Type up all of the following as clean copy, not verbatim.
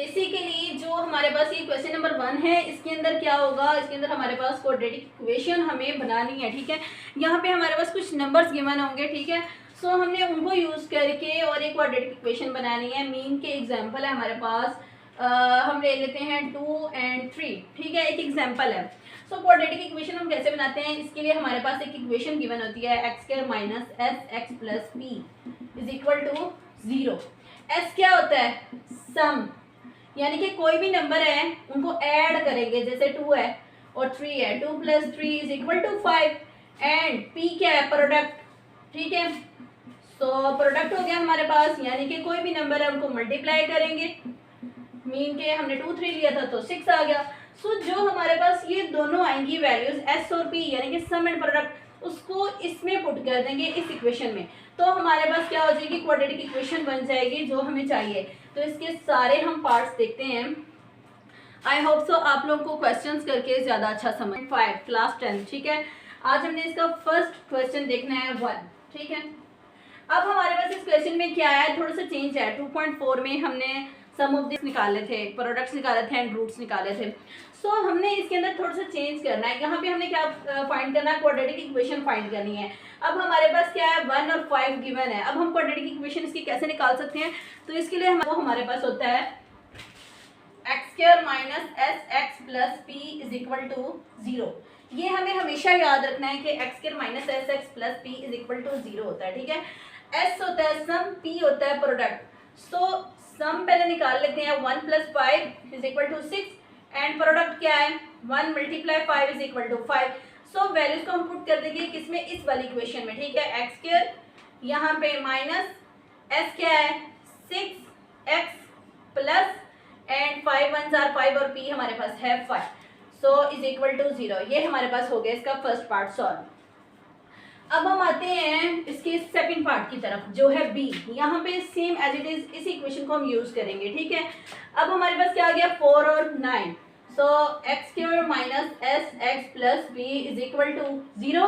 Basically जो हमारे पास ये क्वेश्चन नंबर 1 है, इसके अंदर क्या होगा, इसके अंदर हमारे पास क्वाड्रेटिक इक्वेशन हमें बनानी है, ठीक है। यहाँ पे हमारे पास कुछ नंबर्स गिवन होंगे, ठीक है। सो हमने उनको यूज़ करके और एक क्वाड्रेटिक इक्वेशन बनानी है। मीन के एग्जांपल है हमारे पास, हम ले लेते हैं 2 और 3, ठीक है, एक एग्जांपल है। सो क्वाड्रेटिक इक्वेशन हम कैसे बनाते हैं, इसके लिए हमारे पास एक इक्वेशन गिवन होती है x² minus S x plus P is equal to 0। S क्या होता है, सम, यानी कि कोई भी नंबर है उनको ऐड करेंगे, जैसे 2 है और 3 है, 2 + 3 is equal to 5। And P क्या है, प्रोडक्ट, ठीक है। सो प्रोडक्ट हो गया हमारे पास, यानी कि कोई भी नंबर है उनको मल्टीप्लाई करेंगे। मीन के हमने 2 3 लिया था तो 6 आ गया। सो जो हमारे पास ये दोनों आएंगी वैल्यूज एस और पी, यानी कि सम एंड प्रोडक्ट, उसको इसमें पुट कर देंगे इस इक्वेशन में, तो हमारे पास क्या हो जाएगी, क्वाड्रेटिक इक्वेशन बन जाएगी जो हमें चाहिए। तो इसके सारे हम पार्ट्स देखते हैं। आई होप सो आप लोगों को क्वेश्चंस करके ज़्यादा अच्छा समझ 5 क्लास 10, ठीक है। आज हमने इसका फर्स्ट क्वेश्चन देखना है 1, ठीक है। अब हमारे पास इस क्वेश्चन में क्या है, थोड़ा सा चेंज है। 2.4 में हमने सम ऑफ दिस निकाले थे, प्रोडक्ट्स निकाले थे एंड रूट्स निकाले थे। सो हमने इसके अंदर थोड़ा सा चेंज करना है। यहाँ पे हमने क्या फाइंड करना है, क्वाड्रेटिक इक्वेशन फाइंड करनी है। अब हमारे पास क्या है, 1 और 5 गिवन है। अब हम क्वाड्रेटिक इक्वेशन इसकी कैसे निकाल सकते हैं, तो इसके लिए हमारे पास होता है x² minus S x plus P is equal to 0। ये हमें हमेशा याद रखना है कि x² minus S x plus P is equal to 0 होता है, ठीक है। s होता है सम, p होता है प्रोडक्ट। सो सम पहले निकाल लेते हैं, 1 + 5 is equal to 6 and product क्या है, 1 × 5 is equal to 5। So values को हम पुट कर देंगे किसमें, इस वाली इक्वेशन में, ठीक है। x² यहाँ पे माइनस s क्या है 6x plus and 5 1s are 5 और p हमारे पास है 5, सो इज इक्वल टू 0। ये हमारे पास हो गया इसका फर्स्ट पार्ट सॉल्व। अब हम आते हैं इसके सेकंड पार्ट की तरफ, जो है b। यहाँ पे सेम एज इट इज इस इक्वेशन को हम यूज करेंगे, ठीक है। अब हमारे पास क्या आ गया, 4 और 9। So x² minus S x plus P is equal to 0।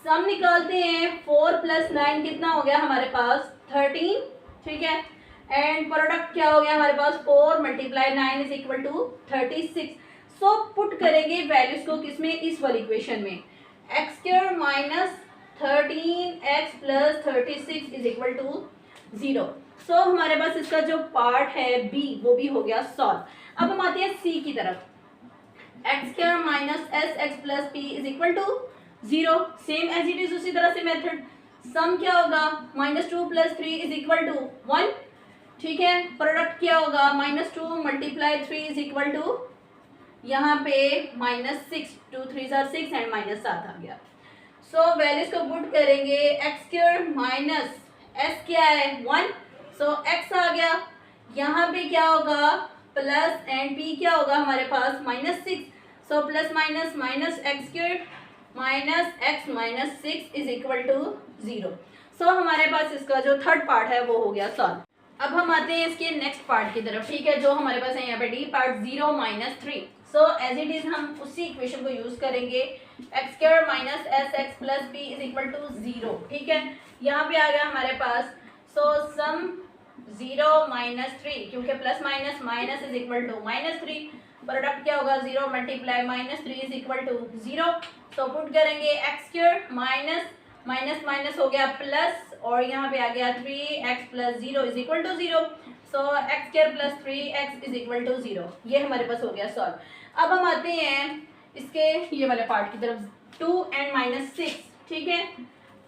Sum निकालते हैं, 4 + 9 कितना हो गया हमारे पास, 13, ठीक है। एंड प्रोडक्ट क्या हो गया हमारे पास, 4 × 9 is equal to 36। So put करेंगे वैल्यूज को किसमें, इस वाली इक्वेशन में। x² minus 13x plus 36 is equal to 0। So हमारे पास इसका जो पार्ट है b वो भी हो गया सॉल्व। अब हम आते हैं c की तरफ। x² minus S x plus P is equal to 0, same as it is उसी तरह से मेथड। सम क्या होगा, -2 + 3 इज इक्वल टू 1, ठीक है। प्रोडक्ट क्या होगा, -2 × 3 इज इक्वल टू, यहाँ पे -6, 2 3s are 6 एंड -7 आ गया। सो वैल्यूज को पुट करेंगे, x² माइनस एस क्या है 1, सो x आ गया। यहाँ पे क्या होगा, प्लस एंड p क्या होगा हमारे पास -6, so plus minus minus x² minus x minus 6 is equal to 0। So हमारे पास इसका जो थर्ड पार्ट है वो हो गया सॉल्व। अब हम आते हैं इसके नेक्स्ट पार्ट की तरफ, ठीक है, जो हमारे पास है यहाँ पे D part 0 - 3। So as it is हम उसी इक्वेशन को यूज करेंगे, x² minus S x plus P is equal to 0, ठीक है। यहाँ पे आ गया हमारे पास, सो सम 0 - 3, क्योंकि plus minus minus is equal to -3। Product क्या होगा, 0 × -3 is equal to 0। So put करेंगे x² माइनस माइनस माइनस हो गया प्लस, और यहाँ पे आ गया 3x plus 0 is equal to 0। So x² plus 3x is equal to 0। ये हमारे पास हो गया सॉल्व। अब हम आते हैं इसके ये वाले पार्ट की तरफ, 2 और -6, ठीक है।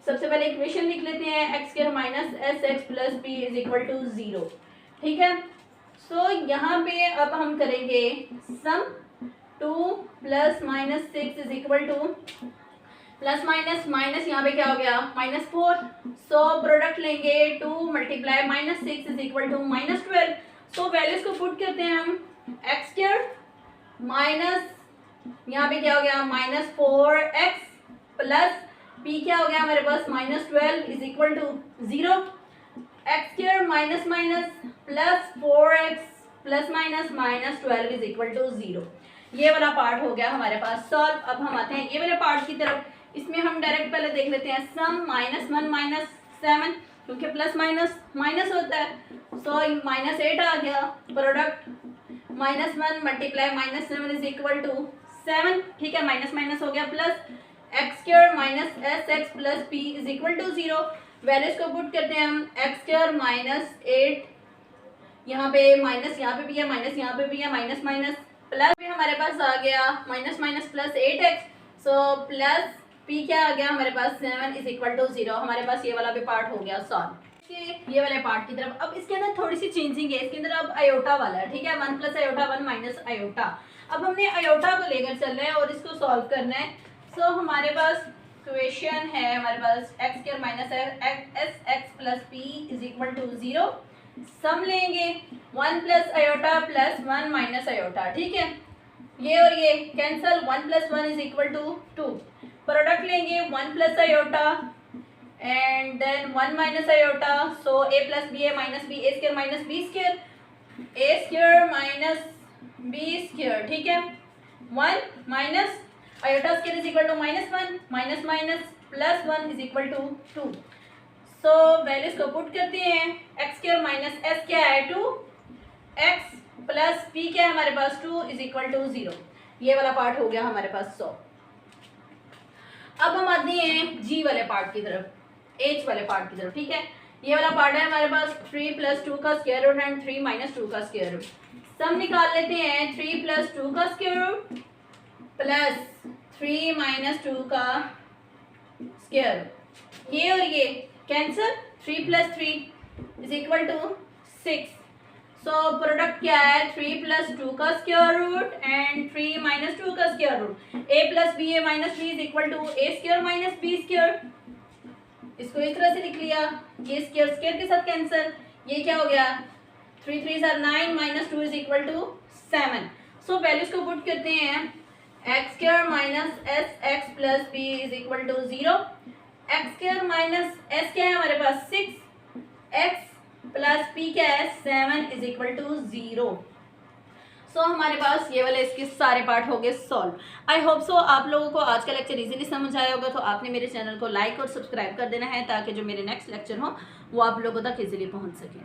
सबसे पहले इक्वेशन लिख लेते हैं, x² minus S x plus P is equal to 0, ठीक है। सो यहाँ पे अब हम करेंगे sum 2 + -6 is equal to, plus minus minus यहाँ पे क्या हो गया -4। सो प्रोडक्ट लेंगे 2 × -6 is equal to -12। So values को पुट करते हैं हम, x² माइनस यहाँ पे क्या हो गया -4x प्लस p क्या हो गया हमारे पास -12 is equal to 0। x² minus minus plus 4x plus minus -12 is equal to 0। ये वाला पार्ट हो गया हमारे पास सॉल्व। अब हम आते हैं ये वाले पार्ट की तरफ। इसमें हम डायरेक्ट पहले देख लेते हैं, सम -1 - 7 क्योंकि प्लस माइनस माइनस होता है। सो -8 आ गया। Product -1 multiply -7 is equal to 7, ठीक है, माइनस माइनस हो गया, plus X square minus S x plus P is equal to 0। Values को पुट करते हैं हम, एक्स स्क्वायर -8, यहाँ पे माइनस, यहाँ पे भी है माइनस, यहाँ पे भी है माइनस माइनस, प्लस भी हमारे पास आ गया minus minus plus 8x। So plus p क्या आ गया हमारे पास 7 इज इक्वल टू 0। हमारे पास ये वाला भी पार्ट हो गया सॉल्व। ये वाले पार्ट की तरफ अब इसके अंदर थोड़ी सी चेंजिंग है, इसके अंदर अब आयोटा वाला है, ठीक है, 1 प्लस आयोटा 1 माइनस आयोटा। अब हमने आयोटा को लेकर चलना है और इसको सॉल्व करना है। सो हमारे पास क्वेश्चन है, हमारे पास X square minus S x plus P is equal to 0। Sum लेंगे 1 plus iota plus 1 minus iota, ठीक है, ये और ये cancel, 1 plus 1 is equal to 2। Product लेंगे 1 plus iota and then 1 minus iota. So A plus B A minus B, A square minus B square, A square minus B square, ठीक है, 1 minus iota square is equal to -1 minus minus plus 1 is equal to 2। So values को put करते हैं, x square minus s क्या है 2, x plus P क्या है हमारे पास 2 इज इक्वल टू 0। ये वाला पार्ट हो गया हमारे पास 100। अब हम आते हैं जी वाले पार्ट की तरफ, एच वाले पार्ट की तरफ, ठीक है। ये वाला पार्ट है हमारे पास 3 प्लस 2 का स्क्वायर रूट एंड 3 माइनस 2 का स्क्वायर रूट। सम निकाल लेते हैं, 3 प्लस 2 का स्क्वायर रूट प्लस 3 माइनस 2 का स्क्वायर रूट, ये और ये cancel, 3 plus 3 is equal to 6। So product क्या है, 3 प्लस 2 का स्क्वायर रूट एंड 3 माइनस 2 का square root. A plus B A minus B is equal to A square minus B square. इसको इस तरह से लिख लिया, ये स्क्वायर स्क्वायर के साथ कैंसिल, ये क्या हो गया 3 3 9 minus 2 is equal to 7। So values को पुट करते हैं, x square minus S x plus b is equal to 0। X square minus s क्या है हमारे पास 6, एक्स प्लस पी क्या है 7 इज इक्वल टू 0। सो हमारे पास ये वाले इसके सारे पार्ट हो गए सॉल्व। आई होप सो आप लोगों को आज का लेक्चर इजीली समझ आया होगा। तो आपने मेरे चैनल को लाइक और सब्सक्राइब कर देना है ताकि जो मेरे नेक्स्ट लेक्चर हो वो आप लोगों तक इजीली पहुंच सके।